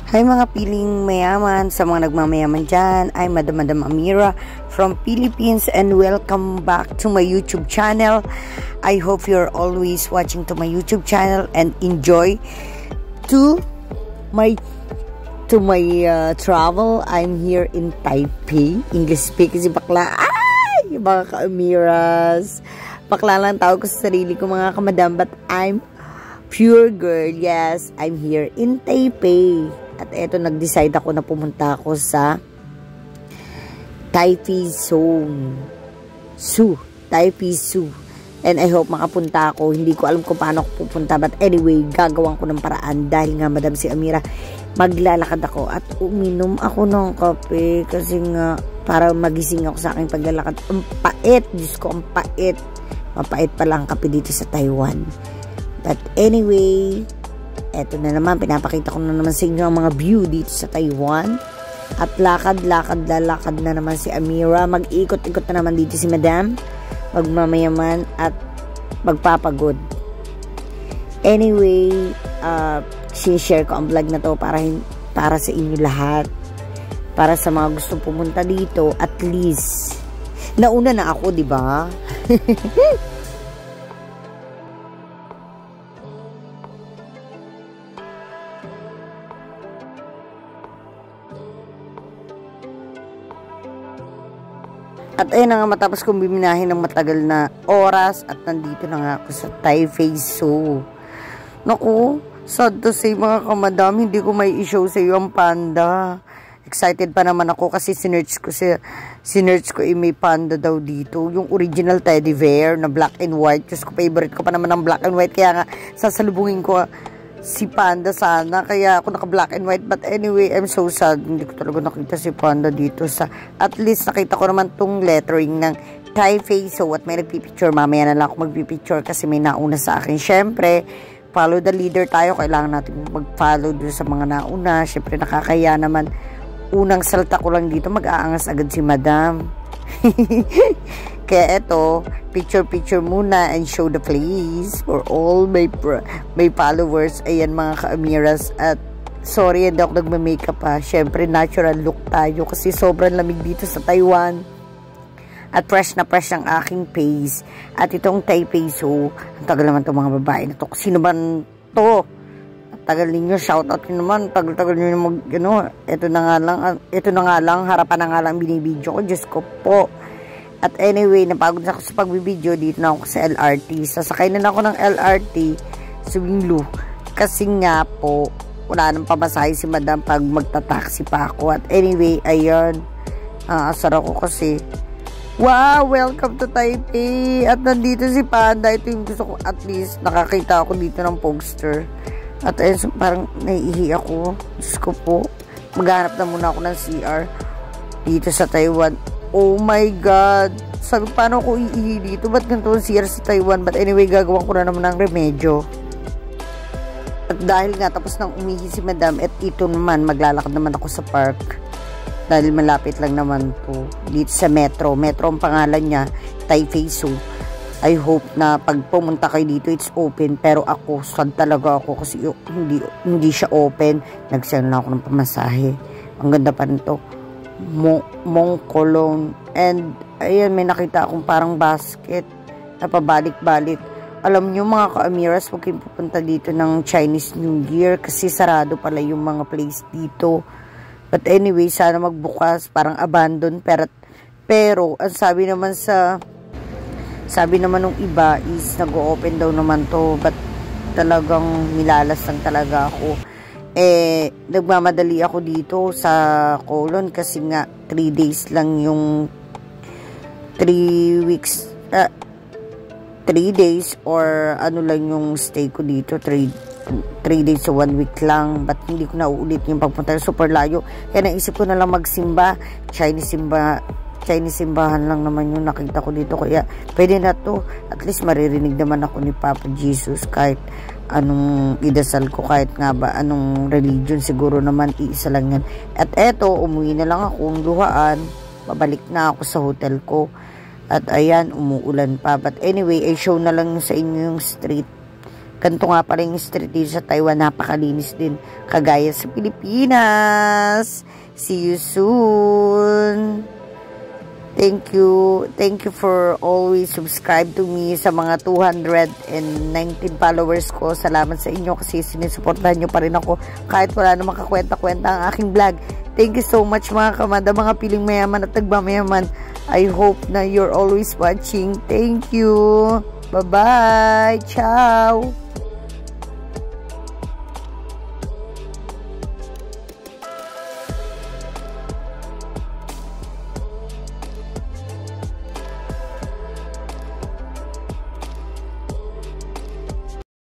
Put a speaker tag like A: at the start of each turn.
A: Hi mga piling mayaman, sa mga nagmamayaman dyan, I'm Madam Amira from Philippines and welcome back to my YouTube channel. I hope you're always watching to my YouTube channel and enjoy to my travel. I'm here in Taipei. English speaking si bakla. Ay! Mga ka-Amiras. Bakla lang tawag ko sa sarili ko mga kamadam, but I'm pure girl. Yes, I'm here in Taipei. At eto, nag-decide ako na pumunta ako sa Taipei Zoo. Taipei Zoo. And I hope makapunta ako. Hindi ko alam kung paano ako pupunta. But anyway, gagawin ko ng paraan. Dahil nga, Madam si Amira, maglalakad ako. At uminom ako ng kape. Kasi nga, para magising ako sa aking paglalakad. Ang pait. Diyos ko, ang pait. Mapait pala ang kape dito sa Taiwan. But anyway, eto na naman, pinapakita ko na naman sa inyo ang mga view dito sa Taiwan. At lalakad na naman si Amira. Mag-ikot-ikot na naman dito si Madam. Magmamayaman at magpapagod. Anyway, sinishare ko ang vlog na to para sa inyo lahat. Para sa mga gustong pumunta dito, at least, nauna na ako, di ba? At ayun na nga, matapos kong biminahin ng matagal na oras at nandito na nga ako sa Taipei Zoo. Naku, sad to say mga kamadam, hindi ko may i-show sa iyo ang panda. Excited pa naman ako kasi sinerch ko may panda daw dito. Yung original teddy bear na black and white. Diyos ko, favorite ko pa naman ng black and white. Kaya nga, sasalubungin ko si panda sana, kaya ako naka black and white. But anyway, I'm so sad, hindi ko talaga nakita si panda dito sa, at least nakita ko naman tong lettering ng Taipei Zoo. At may nagpipicture, mamaya na lang ako magpipicture kasi may nauna sa akin. Syempre, follow the leader tayo, kailangan natin mag-follow dun sa mga nauna. Syempre, nakakaya naman, unang salta ko lang dito, mag-aangas agad si Madam. Kaya eto, picture muna and show the place for all my followers. Ayan mga ka-Amiras. At sorry, hindi ako nagme-makeup pa. Syempre, natural look tayo kasi sobrang lamig dito sa Taiwan. At fresh na fresh ang aking face. At itong Taipei Zoo, ang tagal naman itong mga babae na to. Sino ba to? Tagal ninyo, shoutout nyo naman. Tagal nyo mag, ito na nga lang, harapan na nga lang binibidyo ko. Diyos ko po. At anyway, napagod na ako sa pagbibideo. Dito na ako sa LRT. Sasakay na ako ng LRT sa Winglu. Kasi nga po, wala nang pamasahe si Madam pag magta-taxi pa ako. At anyway, ayun. Asar ako kasi. Wow! Welcome to Taipei! At nandito si Panda. Ito yung gusto ko, at least nakakita ako dito ng poster. At ayun, so parang naiihi ako. Diyos ko po. Maghanap na muna ako ng CR dito sa Taiwan. Oh my God! Sabi, paano ako iihi dito? Ba't ganito ang CR sa Taiwan? But anyway, gagawa ko na naman ng remedyo. At dahil nga tapos nang umihi si Madam, at ito naman, maglalakad naman ako sa park. Dahil malapit lang naman to. Dito sa Metro. Metro ang pangalan niya, Taipei Zoo. I hope na pag pumunta kayo dito, it's open. Pero ako, sad talaga ako kasi hindi siya open. Nag-send lang ako ng pamasahe. Ang ganda pa nito. Mongkolong. And ayan, may nakita akong parang basket na pabalik-balik. Alam nyo mga ka-Amiras, huwag kayong pupunta dito ng Chinese New Year kasi sarado pala yung mga place dito. But anyway, sana magbukas, parang abandon. Pero ang sabi naman nung iba is nag-o-open daw naman to. But talagang nilalas lang talaga ako. Nagmamadali ako dito sa Colon kasi nga 3 days lang yung 3 days or ano lang yung stay ko dito, 3 days so 1 week lang. But hindi ko na uulit yung pagpunta, super layo. Kaya naisip ko na lang magsimba. Chinese simbahan lang naman yung nakita ko dito, kaya pwede na to. At least maririnig naman ako ni Papa Jesus kahit anong idasal ko, kahit nga ba anong religion, siguro naman iisa lang yan. At eto, umuwi na lang akong luhaan, babalik na ako sa hotel ko. At ayan, umuulan pa. But anyway, I show na lang sa inyo yung street Ganito nga pala yung street dito sa Taiwan, napakalinis din, kagaya sa Pilipinas. See you soon. Thank you for always subscribe to me sa mga 219 followers ko. Salamat sa inyo kasi sinusuportahan nyo pa rin ako kahit wala namang kakwenta-kwenta ang aking vlog. Thank you so much mga kamada, mga piling mayaman at nagmamayaman. I hope na you're always watching. Thank you. Bye-bye. Ciao.